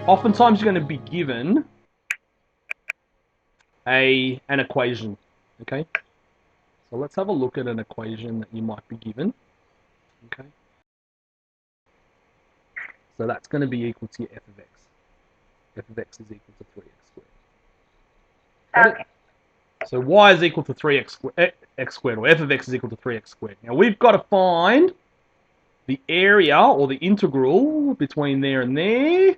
oftentimes you're going to be given an equation, okay? So let's have a look at an equation that you might be given, okay? So that's going to be equal to your f of x. F of x is equal to 3x squared. Got Okay. it? So y is equal to 3x squared, or f of x is equal to 3x squared. Now we've got to find the area, or the integral, between there and there.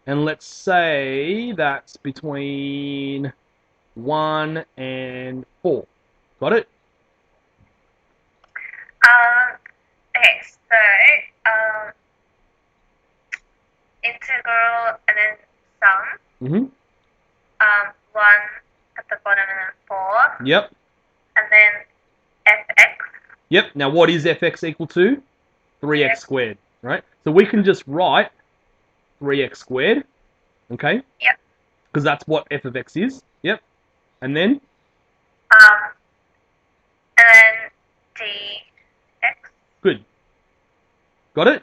And let's say that's between 1 and 4. Got it? Okay, so integral and then sum. Mm-hmm. 1 at the bottom and then 4. Yep. And then fx. Yep. Now what is fx equal to? 3x squared, right? So we can just write 3x squared, okay? Yep. Because that's what f of x is. Yep. And then? And then dx. Good. Got it?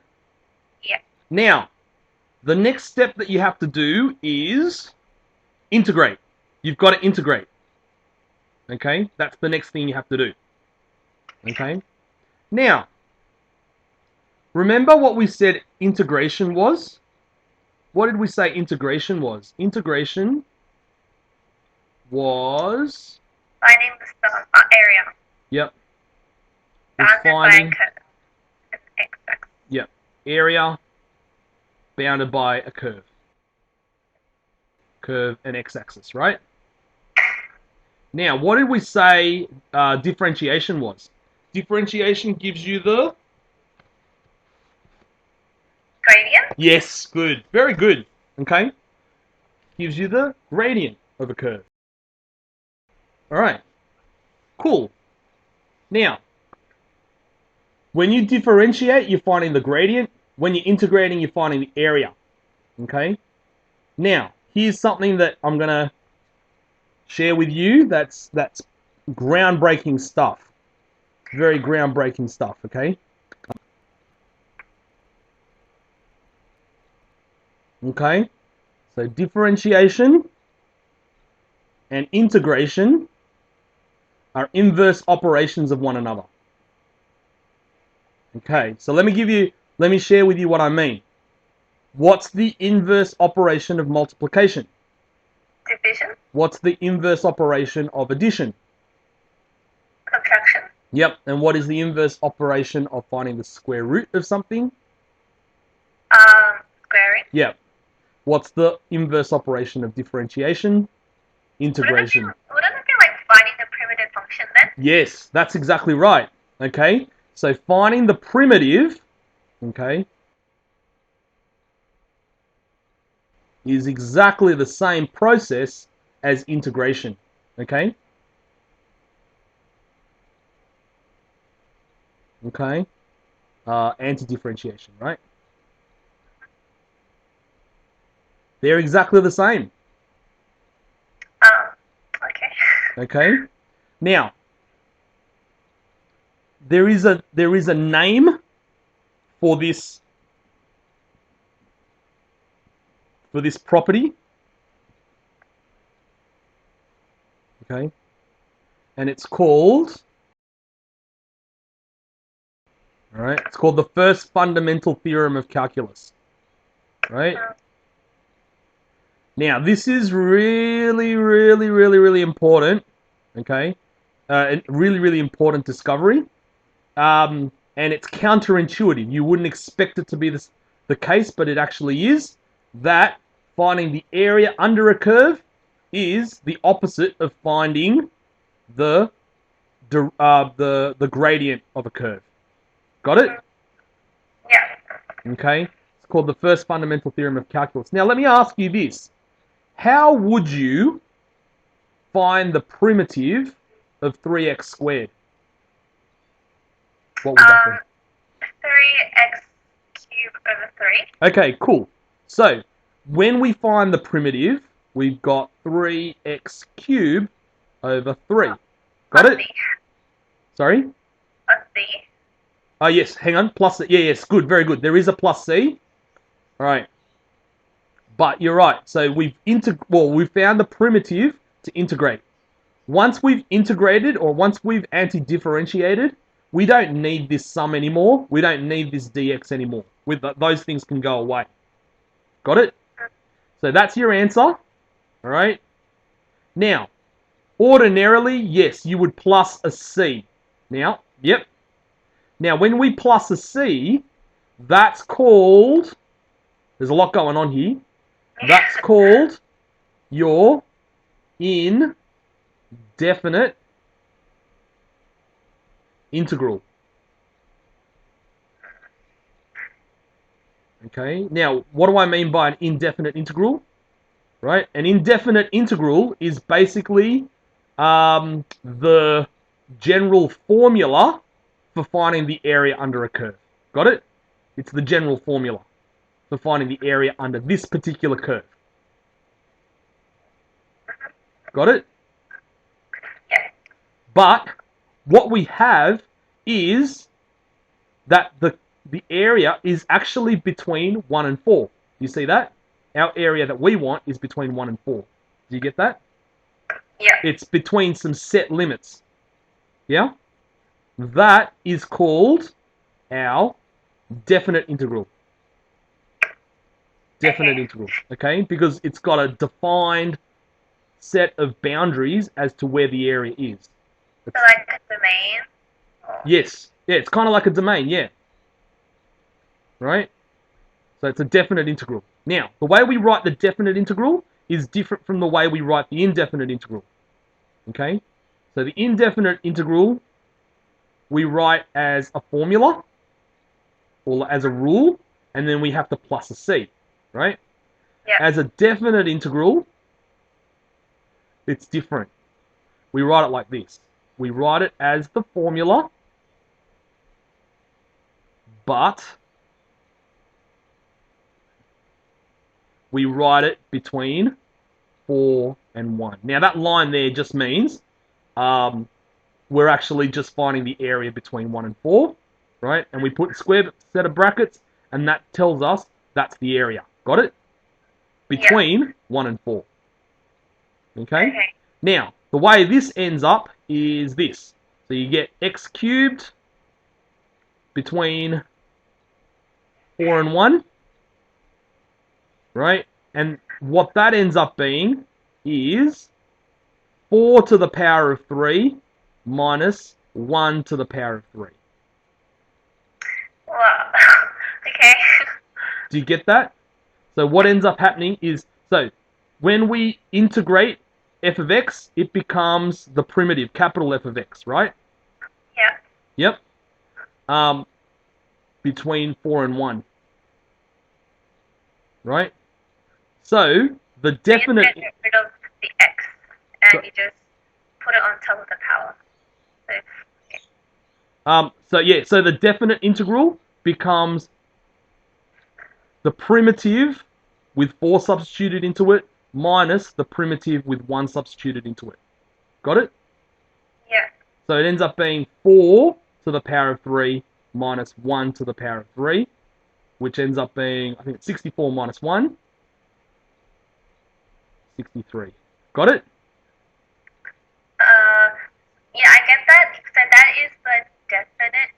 Yep. Now, the next step that you have to do is integrate. You've got to integrate. Okay? That's the next thing you have to do. Okay? Now, remember what we said integration was? What did we say integration was? Integration was... Finding the sum area. Yep. Bounded finding... by a curve. And x-axis. Yep. Area bounded by a curve. Curve and x-axis, right? Now, what did we say differentiation was? Differentiation gives you the... Gradient? Yes, good. Very good. Okay? Gives you the gradient of a curve. Alright. Cool. Now, when you differentiate, you're finding the gradient. When you're integrating, you're finding the area. Okay? Now, here's something that I'm going to share with you that's groundbreaking stuff. Very groundbreaking stuff, okay? Okay? So differentiation and integration are inverse operations of one another. Okay, so let me share with you what I mean. What's the inverse operation of multiplication? Division? What's the inverse operation of addition? Subtraction? Yep, and what is the inverse operation of finding the square root of something? Squaring? Yep. What's the inverse operation of differentiation? Integration. Wouldn't it be like finding the primitive function then? Yes, that's exactly right. Okay, so finding the primitive, okay, is exactly the same process as integration. Okay? Okay? Anti-differentiation, right? They're exactly the same. Okay. Okay? Now, there is a name for this property. Okay? And it's called, all right, it's called the first fundamental theorem of calculus. Right? Now, this is really, really, really, really important. Okay? A really, really important discovery. And it's counterintuitive. You wouldn't expect it to be the case, but it actually is. That finding the area under a curve is the opposite of finding the gradient of a curve. Got it? Yeah. Okay. It's called the first fundamental theorem of calculus. Now, let me ask you this. How would you find the primitive of 3x squared? What would that be? 3x cubed over 3. Okay, cool. So, when we find the primitive, we've got 3x cubed over 3. Got it? C. Sorry? Plus c. Oh, yes, hang on. Plus, yeah, yes, good, very good. There is a plus c. All right. But you're right. So we've found the primitive to integrate. Once we've integrated or once we've anti-differentiated, we don't need this sum anymore. We don't need this dx anymore. Those things can go away. Got it? So that's your answer. All right. Now, ordinarily, yes, you would plus a c. Now, yep. Now, when we plus a c, that's called, there's a lot going on here. That's called your indefinite integral. Okay, now what do I mean by an indefinite integral? Right, an indefinite integral is basically the general formula for finding the area under a curve. Got it? It's the general formula for finding the area under this particular curve. Got it? But what we have is that the area is actually between 1 and 4. You see that? Our area that we want is between 1 and 4. Do you get that? Yeah. It's between some set limits. Yeah? That is called our definite integral. Definite integral. Okay? Because it's got a defined set of boundaries as to where the area is. So like a domain? Or... Yes. Yeah, it's kind of like a domain, yeah. Right? So it's a definite integral. Now, the way we write the definite integral is different from the way we write the indefinite integral. Okay? So the indefinite integral we write as a formula or as a rule, and then we have to plus a c, right? Yeah. As a definite integral, it's different. We write it like this. We write it as the formula, but we write it between 4 and 1. Now that line there just means we're actually just finding the area between 1 and 4, right? And we put a square set of brackets, and that tells us that's the area. Got it? Between 1 and 4. Okay? Now, the way this ends up is this. So you get x cubed between 4 and 1, right? And what that ends up being is 4 to the power of 3 minus 1 to the power of 3. Wow. Okay. Do you get that? So what ends up happening is, so when we integrate f of x, it becomes the primitive, capital F of x, right? Yeah. Yep. Between 4 and 1. Right? So, the definite... So you get rid of the x, and you just put it on top of the power. So the definite integral becomes the primitive with 4 substituted into it minus the primitive with 1 substituted into it. Got it? Yeah. So it ends up being 4 to the power of 3 minus 1 to the power of 3, which ends up being, I think it's 64 minus 1, 63. Got it? Yeah, I get that. So that is the definite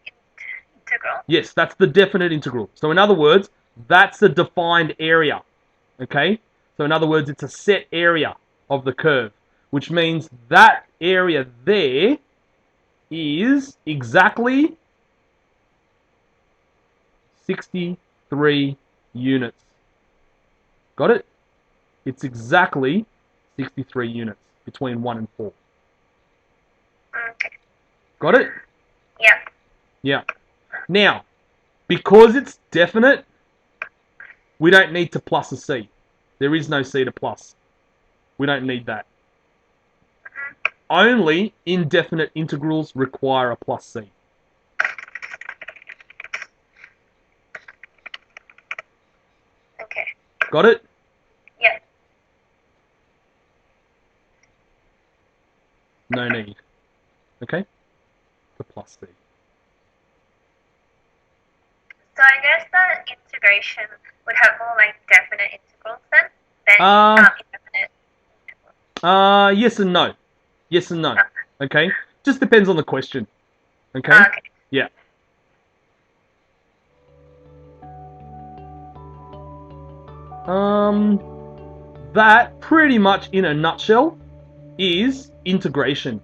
integral. Yes, that's the definite integral. So in other words, that's a defined area. Okay? So in other words, it's a set area of the curve, which means that area there is exactly 63 units. Got it? It's exactly 63 units between 1 and 4. Okay. Got it? Yeah. Yeah. Now, because it's definite, we don't need to plus a c. There is no c to plus. We don't need that. Only indefinite integrals require a plus c. Okay. Got it? Yeah. No need. Okay? The plus c. So I guess the integration would have more like definite integrals then? Then indefinite. Yes and no. Yes and no. Okay? Just depends on the question. Okay? Okay. Yeah. That pretty much in a nutshell is integration.